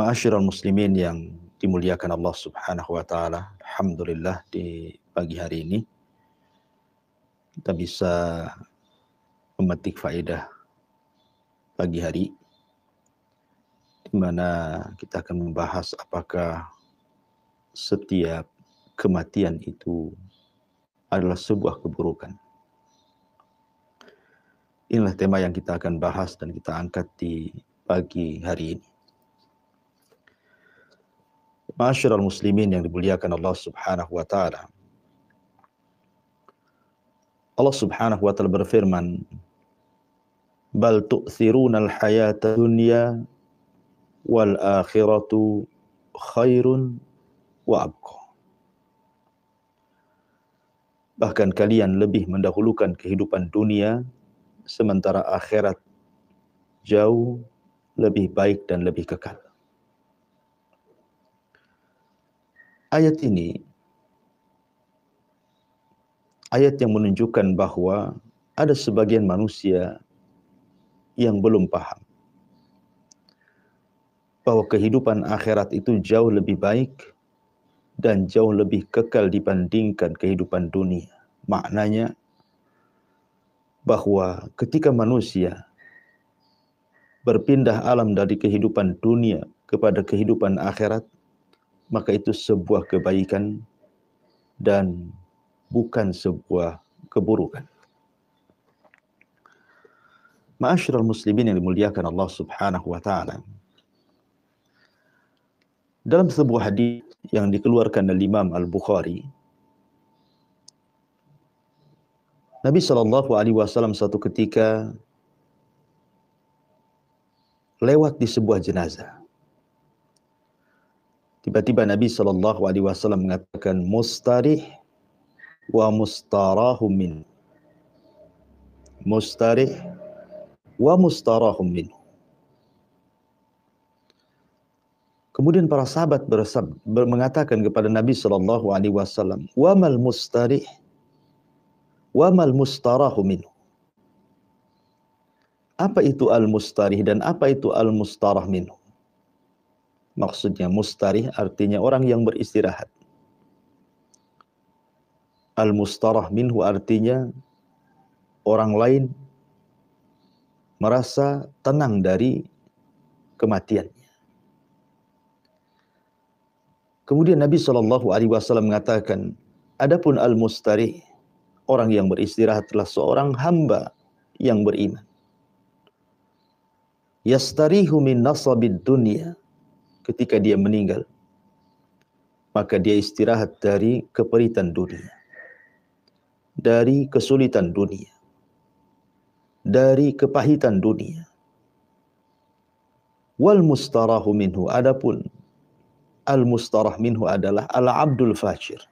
Ma'asyiral muslimin yang dimuliakan Allah Subhanahu wa taala, alhamdulillah di pagi hari ini kita bisa memetik faedah pagi hari di mana kita akan membahas apakah setiap kematian itu adalah sebuah keburukan. Inilah tema yang kita akan bahas dan kita angkat di pagi hari ini. Ma'asyiral muslimin yang dimuliakan Allah Subhanahu wa taala. Allah Subhanahu wa taala berfirman, "Bal tu'thiruna al-hayata dunya wal akhiratu khairun wa abqa." Bahkan kalian lebih mendahulukan kehidupan dunia sementara akhirat jauh lebih baik dan lebih kekal. Ayat ini ayat yang menunjukkan bahwa ada sebagian manusia yang belum paham bahwa kehidupan akhirat itu jauh lebih baik dan jauh lebih kekal dibandingkan kehidupan dunia. Maknanya bahwa ketika manusia berpindah alam dari kehidupan dunia kepada kehidupan akhirat, maka itu sebuah kebaikan dan bukan sebuah keburukan. Ma'asyiral muslimin yang dimuliakan Allah Subhanahu wa taala. Dalam sebuah hadis yang dikeluarkan oleh Imam Al-Bukhari, Nabi SAW suatu ketika lewat di sebuah jenazah. Tiba-tiba Nabi SAW mengatakan, "Mustarih wa mustarahum min." Mustarih wa mustarahum min. Kemudian para sahabat mengatakan kepada Nabi SAW, "Wa mal mustarih wa mal mustarahum min." Apa itu al-mustarih dan apa itu al-mustarah minhu? Maksudnya mustarih artinya orang yang beristirahat. Al-mustarah minhu artinya orang lain merasa tenang dari kematiannya. Kemudian Nabi SAW mengatakan, adapun al-mustarih, orang yang beristirahat adalah seorang hamba yang beriman. Yastarihu min nasabid dunya. Ketika dia meninggal, maka dia istirahat dari keperitan dunia, dari kesulitan dunia, dari kepahitan dunia. Wal mustarahu minhu, adapun al-mustarah minhu adalah al-abdul fajir,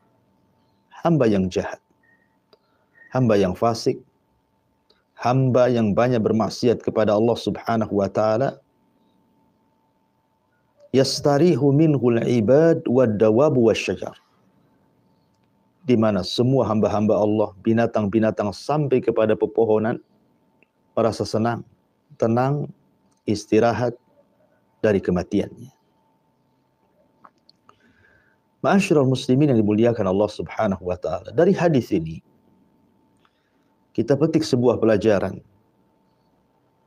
hamba yang jahat, hamba yang fasik, hamba yang banyak bermaksiat kepada Allah Subhanahu wa taala. Yastarihu minhul ibad wad dawab wasyajar, di mana semua hamba-hamba Allah, binatang-binatang sampai kepada pepohonan merasa senang, tenang, istirahat dari kematiannya. Ma'asyiral muslimin yang dimuliakan Allah Subhanahu wa taala, dari hadis ini kita petik sebuah pelajaran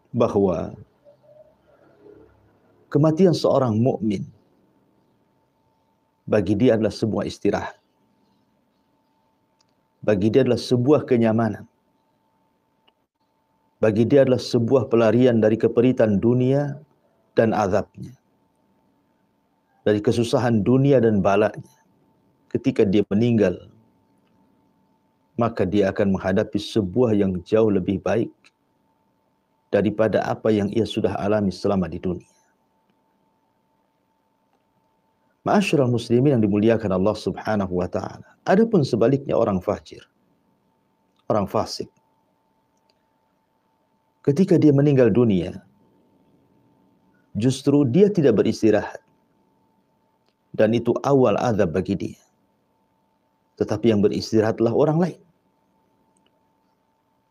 bahwa kematian seorang mukmin bagi dia adalah sebuah istirahat. Bagi dia adalah sebuah kenyamanan. Bagi dia adalah sebuah pelarian dari keperitan dunia dan azabnya. Dari kesusahan dunia dan balanya. Ketika dia meninggal, maka dia akan menghadapi sebuah yang jauh lebih baik daripada apa yang ia sudah alami selama di dunia. Ma'asyiral muslimin yang dimuliakan Allah Subhanahu wa taala. Adapun sebaliknya orang fajir, orang fasik, ketika dia meninggal dunia, justru dia tidak beristirahat. Dan itu awal azab bagi dia. Tetapi yang beristirahatlah orang lain.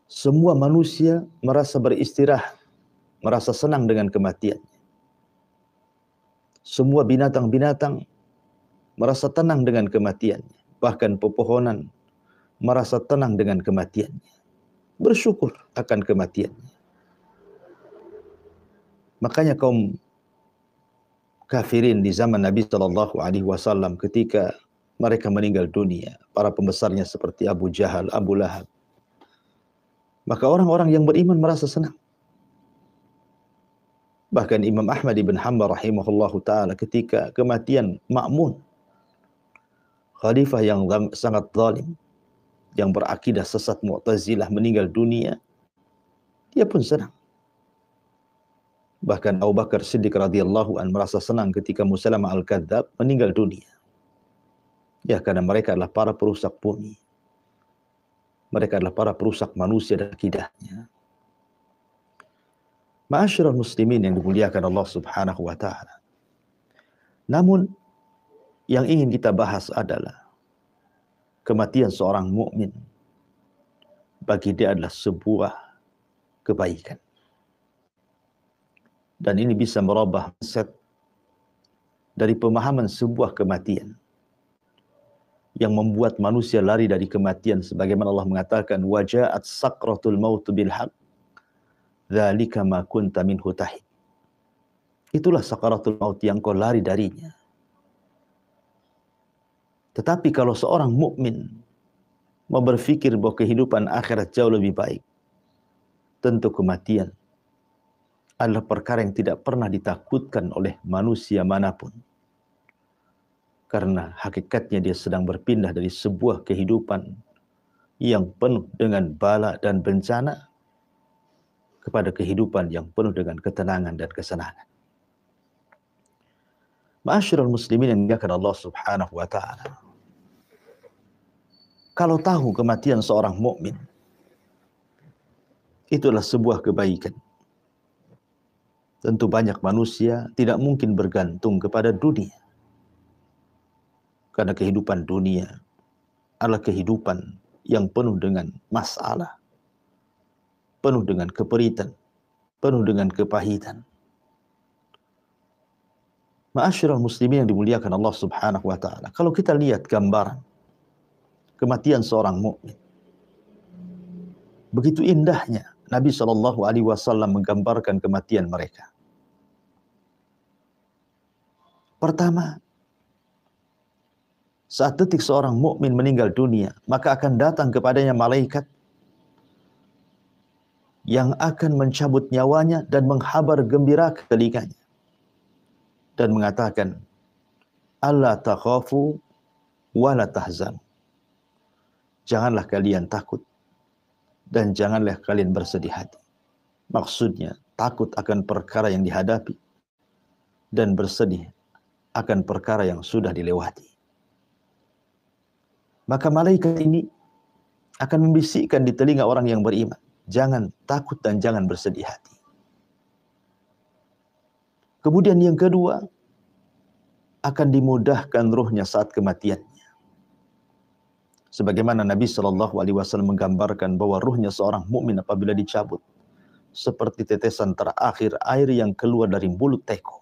Semua manusia merasa beristirahat, merasa senang dengan kematian. Semua binatang-binatang merasa tenang dengan kematiannya. Bahkan pepohonan merasa tenang dengan kematiannya. Bersyukur akan kematiannya. Makanya kaum kafirin di zaman Nabi SAW ketika mereka meninggal dunia, para pembesarnya seperti Abu Jahal, Abu Lahab, maka orang-orang yang beriman merasa senang. Bahkan Imam Ahmad ibn Hanbal rahimahullahu ta'ala ketika kematian Ma'mun, khalifah yang sangat zalim, yang berakidah sesat Mu'tazilah, meninggal dunia, dia pun senang. Bahkan Abu Bakar Siddiq radhiyallahu an merasa senang ketika Musailamah al-Kadzdzab meninggal dunia. Ya, karena mereka adalah para perusak bumi. Mereka adalah para perusak manusia dan akidahnya. Ma'asyiral muslimin yang dimuliakan Allah Subhanahu wa taala. Namun yang ingin kita bahas adalah kematian seorang mukmin bagi dia adalah sebuah kebaikan. Dan ini bisa merubah mindset dari pemahaman sebuah kematian yang membuat manusia lari dari kematian, sebagaimana Allah mengatakan waja'at sakratul maut bil haqq dzalika ma kunta minhu tahid. Itulah sakaratul maut yang kau lari darinya. Tetapi kalau seorang mukmin mau berpikir bahwa kehidupan akhirat jauh lebih baik, tentu kematian adalah perkara yang tidak pernah ditakutkan oleh manusia manapun. Karena hakikatnya dia sedang berpindah dari sebuah kehidupan yang penuh dengan bala dan bencana kepada kehidupan yang penuh dengan ketenangan dan kesenangan. Ma'asyiral muslimin yang dimuliakan Allah Subhanahu wa taala. Kalau tahu kematian seorang mukmin itulah sebuah kebaikan. Tentu banyak manusia tidak mungkin bergantung kepada dunia. Karena kehidupan dunia adalah kehidupan yang penuh dengan masalah, penuh dengan keperitan, penuh dengan kepahitan. Ma'asyiral muslimin yang dimuliakan Allah Subhanahu wa taala. Kalau kita lihat gambaran kematian seorang mukmin, begitu indahnya Nabi SAW menggambarkan kematian mereka. Pertama, saat detik seorang mukmin meninggal dunia, maka akan datang kepadanya malaikat yang akan mencabut nyawanya dan menghabar gembira ke telinganya dan mengatakan, "Alla takhafu wa la tahzan." Janganlah kalian takut dan janganlah kalian bersedih hati. Maksudnya, takut akan perkara yang dihadapi dan bersedih akan perkara yang sudah dilewati. Maka malaikat ini akan membisikkan di telinga orang yang beriman, jangan takut dan jangan bersedih hati. Kemudian yang kedua, akan dimudahkan ruhnya saat kematiannya. Sebagaimana Nabi SAW menggambarkan bahwa ruhnya seorang mukmin apabila dicabut, seperti tetesan terakhir air yang keluar dari mulut teko.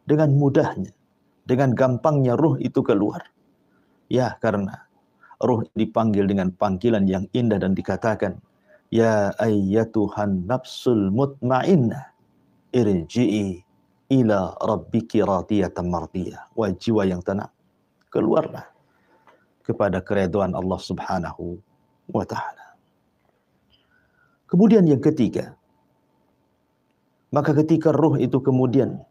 Dengan mudahnya, dengan gampangnya ruh itu keluar. Ya, karena ruh dipanggil dengan panggilan yang indah dan dikatakan, "Ya ayyatuhan nafsul mutmainnah, irji'i ila rabbiki radiyatan mardiyah." Wahai jiwa yang tenang, keluarlah kepada keridhaan Allah Subhanahu wa taala. Kemudian yang ketiga, maka ketika ruh itu kemudian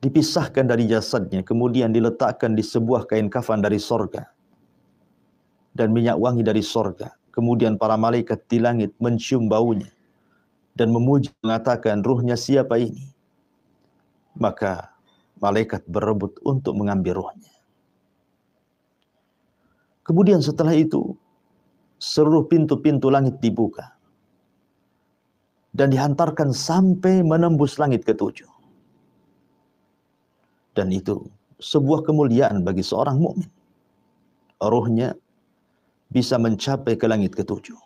dipisahkan dari jasadnya, kemudian diletakkan di sebuah kain kafan dari sorga dan minyak wangi dari sorga. Kemudian para malaikat di langit mencium baunya dan memuji, mengatakan ruhnya siapa ini, maka malaikat berebut untuk mengambil ruhnya. Kemudian setelah itu seluruh pintu-pintu langit dibuka dan dihantarkan sampai menembus langit ketujuh. Dan itu sebuah kemuliaan bagi seorang mukmin. Ruhnya bisa mencapai ke langit ketujuh.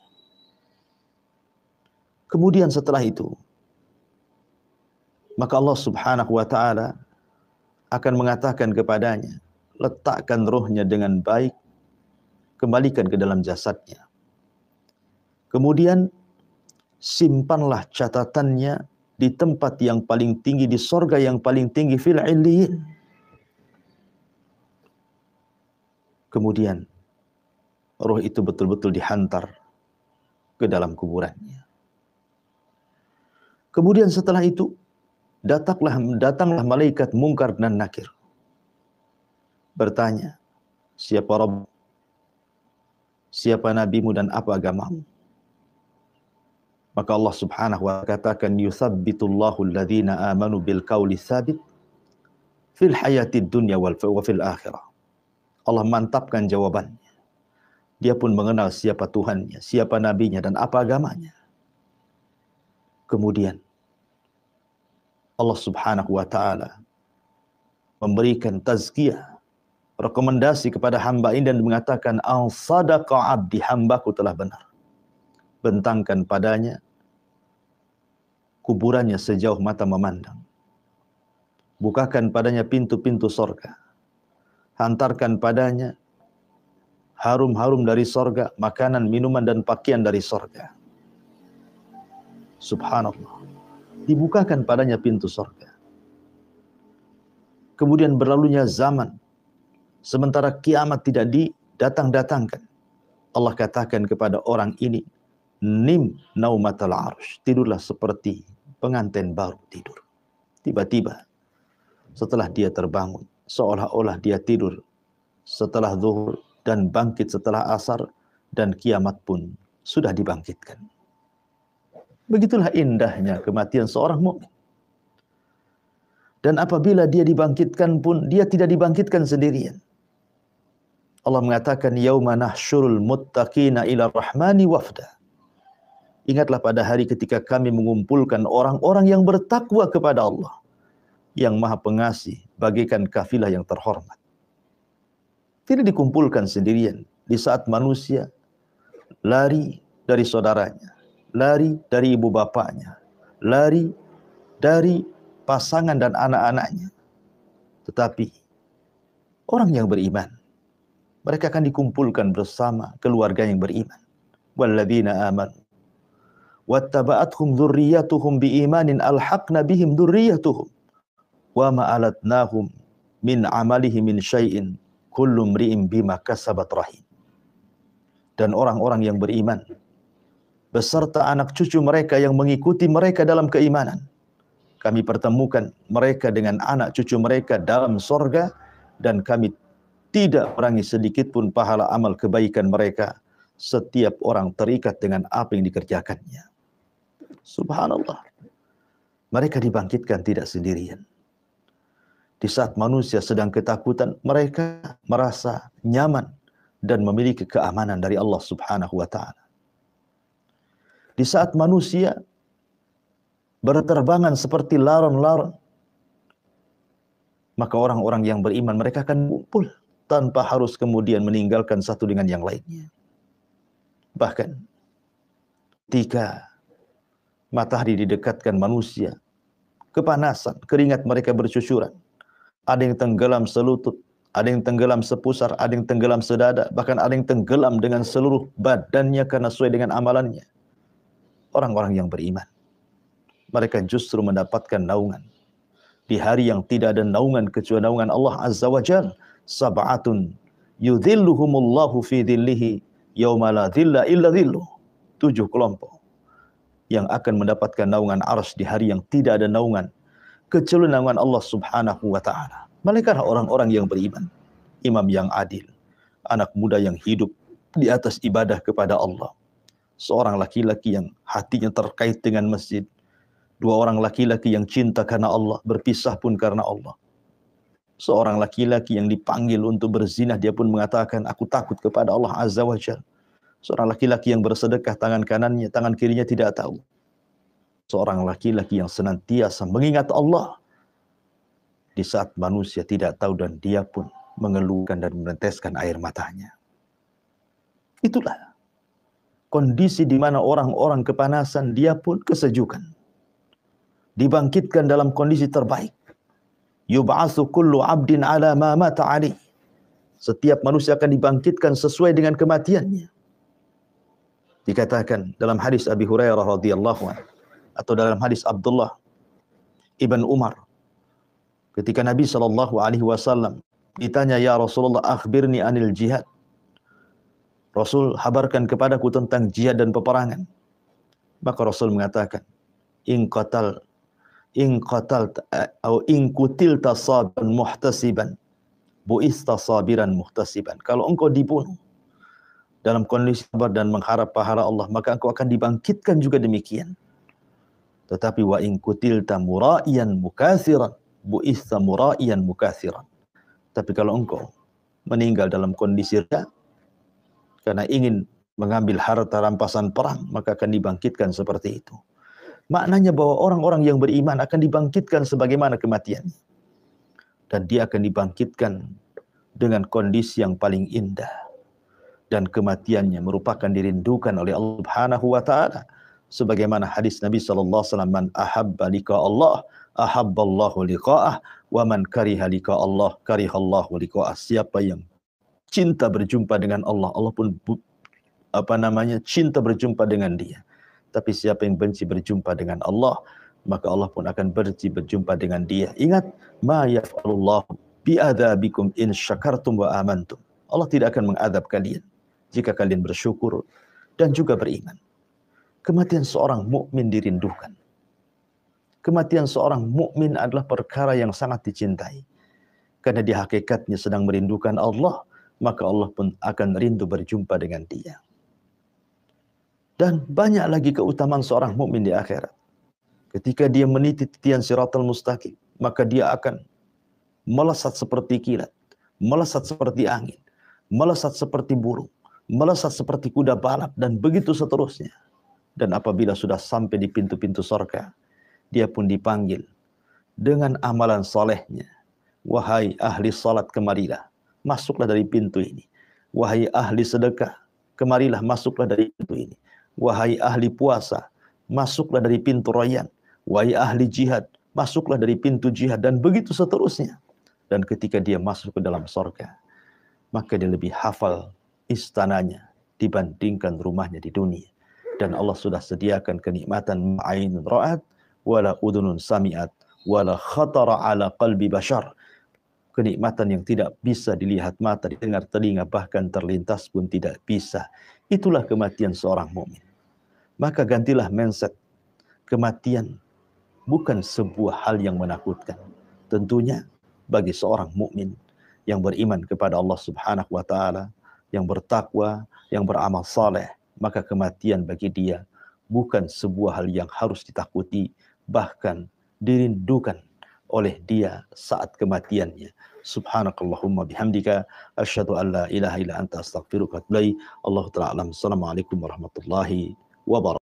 Kemudian setelah itu, maka Allah Subhanahu wa ta'ala akan mengatakan kepadanya, letakkan ruhnya dengan baik, kembalikan ke dalam jasadnya. Kemudian simpanlah catatannya di tempat yang paling tinggi, di sorga yang paling tinggi, fil illiyin. Kemudian roh itu betul-betul dihantar ke dalam kuburannya. Kemudian setelah itu datanglah malaikat Munkar dan Nakir, bertanya, siapa Rabb, siapa nabimu dan apa agamamu? Maka Allah Subhanahu wa ta'ala katakan, yuthabbitullahu alladhina amanu bil qawli tsabit fil hayatid dunya wa fil akhirah. Allah mantapkan jawabannya. Dia pun mengenal siapa Tuhannya, siapa nabinya dan apa agamanya. Kemudian Allah Subhanahu wa ta'ala memberikan tazkiyah, rekomendasi kepada hamba ini dan mengatakan, al sadaqa abdi, hambaku telah benar. Bentangkan padanya kuburannya sejauh mata memandang. Bukakan padanya pintu-pintu sorga. Hantarkan padanya harum-harum dari sorga, makanan, minuman, dan pakaian dari sorga. Subhanallah. Dibukakan padanya pintu sorga. Kemudian berlalunya zaman, sementara kiamat tidak didatang-datangkan. Allah katakan kepada orang ini, nim naumatal arsh, tidurlah seperti pengantin baru tidur. Tiba-tiba setelah dia terbangun, seolah-olah dia tidur setelah zuhur dan bangkit setelah asar, dan kiamat pun sudah dibangkitkan. Begitulah indahnya kematian seorang mukmin. Dan apabila dia dibangkitkan pun, dia tidak dibangkitkan sendirian. Allah mengatakan, yauma nahsyurul muttaqina ila rahmani wafda. Ingatlah pada hari ketika kami mengumpulkan orang-orang yang bertakwa kepada Allah, yang Maha Pengasih, bagaikan kafilah yang terhormat. Tidak dikumpulkan sendirian di saat manusia lari dari saudaranya, lari dari ibu bapaknya, lari dari pasangan dan anak-anaknya. Tetapi orang yang beriman, mereka akan dikumpulkan bersama keluarga yang beriman. Walladzina amanu wattaba'athum dzurriyyatuhum biimanin alhaqna bihim dzurriyyatuhum wa ma alatnahum min amalihim min syai'in kullu mri'in bima kasabat rahim. Dan orang-orang yang beriman beserta anak cucu mereka yang mengikuti mereka dalam keimanan, kami pertemukan mereka dengan anak cucu mereka dalam sorga, dan kami tidak kurangi sedikit pun pahala amal kebaikan mereka. Setiap orang terikat dengan apa yang dikerjakannya. Subhanallah. Mereka dibangkitkan tidak sendirian. Di saat manusia sedang ketakutan, mereka merasa nyaman dan memiliki keamanan dari Allah Subhanahu wa ta'ala. Di saat manusia berterbangan seperti laron-laron, maka orang-orang yang beriman, mereka akan kumpul tanpa harus kemudian meninggalkan satu dengan yang lainnya. Bahkan ketika matahari didekatkan manusia, kepanasan, keringat mereka bercucuran. Ada yang tenggelam selutut, ada yang tenggelam sepusar, ada yang tenggelam sedada, bahkan ada yang tenggelam dengan seluruh badannya karena sesuai dengan amalannya. Orang-orang yang beriman, mereka justru mendapatkan naungan di hari yang tidak ada naungan kecuali naungan Allah Azza wa Jalla. Sab'atun yudhilluhumullahu fi dhillihi yauma la dhilla illa dhilluh. 7 kelompok yang akan mendapatkan naungan arsy di hari yang tidak ada naungan kecuali naungan Allah Subhanahu wa ta'ala. Mereka orang-orang yang beriman, imam yang adil, anak muda yang hidup di atas ibadah kepada Allah, Seorang laki-laki yang hatinya terkait dengan masjid. Dua orang laki-laki yang cinta karena Allah, berpisah pun karena Allah. Seorang laki-laki yang dipanggil untuk berzina, dia pun mengatakan, aku takut kepada Allah Azza wa Jalla. Seorang laki-laki yang bersedekah, tangan kanannya, tangan kirinya tidak tahu. Seorang laki-laki yang senantiasa mengingat Allah di saat manusia tidak tahu, dan dia pun mengeluhkan dan meneteskan air matanya. Itulah kondisi di mana orang-orang kepanasan, dia pun kesejukan. Dibangkitkan dalam kondisi terbaik. Yub'atsu kullu 'abdin 'ala ma mata 'alaihi. Setiap manusia akan dibangkitkan sesuai dengan kematiannya. Dikatakan dalam hadis Abi Hurairah radhiyallahu anhu, atau dalam hadis Abdullah ibn Umar, ketika Nabi SAW ditanya, ya Rasulullah, akhbirni anil jihad. Rasul, habarkan kepadaku tentang jihad dan peperangan. Maka Rasul mengatakan, in kutilta sabiran muhtasiban, bu'ista sabiran muhtasiban. Kalau engkau dibunuh dalam kondisi sabar dan mengharap pahala Allah, maka engkau akan dibangkitkan juga demikian. Tetapi wa in kutilta mura'iyan mukathiran, bu'ista mura'iyan mukathiran. Tapi kalau engkau meninggal dalam kondisi riya, karena ingin mengambil harta rampasan perang, maka akan dibangkitkan seperti itu. Maknanya bahwa orang-orang yang beriman akan dibangkitkan sebagaimana kematiannya. Dan dia akan dibangkitkan dengan kondisi yang paling indah. Dan kematiannya merupakan dirindukan oleh Allah Subhanahu wa ta'ala. Sebagaimana hadis Nabi SAW, man ahabba liqa Allah, ahabballahu liqa'ah, wa man kariha liqa Allah, karihallahu liqa'ah. Siapa yang cinta berjumpa dengan Allah, Allah pun cinta berjumpa dengan dia. Tapi siapa yang benci berjumpa dengan Allah, maka Allah pun akan benci berjumpa dengan dia. Ingat, ma yaf'alullahu bi'adzabikum in syakartum wa amantum. Allah tidak akan mengadab kalian jika kalian bersyukur dan juga beriman. Kematian seorang mukmin dirindukan. Kematian seorang mukmin adalah perkara yang sangat dicintai. Karena di hakikatnya sedang merindukan Allah, maka Allah pun akan rindu berjumpa dengan dia. Dan banyak lagi keutamaan seorang mukmin di akhirat. Ketika dia meniti titian siratal mustaqim, maka dia akan melesat seperti kilat, melesat seperti angin, melesat seperti burung, melesat seperti kuda balap, dan begitu seterusnya. Dan apabila sudah sampai di pintu-pintu surga, dia pun dipanggil dengan amalan solehnya. Wahai ahli salat, kemarilah, masuklah dari pintu ini. Wahai ahli sedekah, kemarilah, masuklah dari pintu ini. Wahai ahli puasa, masuklah dari pintu Rayyan. Wahai ahli jihad, masuklah dari pintu jihad, dan begitu seterusnya. Dan ketika dia masuk ke dalam surga, maka dia lebih hafal istananya dibandingkan rumahnya di dunia. Dan Allah sudah sediakan kenikmatan ma'ainun ra'at, wala udunun sami'at, wala khatara ala qalbi bashar. Kenikmatan yang tidak bisa dilihat mata, didengar telinga, bahkan terlintas pun tidak bisa. Itulah kematian seorang mukmin. Maka gantilah mindset. Kematian bukan sebuah hal yang menakutkan. Tentunya bagi seorang mukmin yang beriman kepada Allah Subhanahu wa taala, yang bertakwa, yang beramal saleh, maka kematian bagi dia bukan sebuah hal yang harus ditakuti, bahkan dirindukan oleh dia saat kematiannya. Subhanakallahumma bihamdika asyhadu an la ilaha illa anta astaghfiruka wa atubu ilaik. Allahu ta'ala alam. Assalamualaikum warahmatullahi wabarakatuh.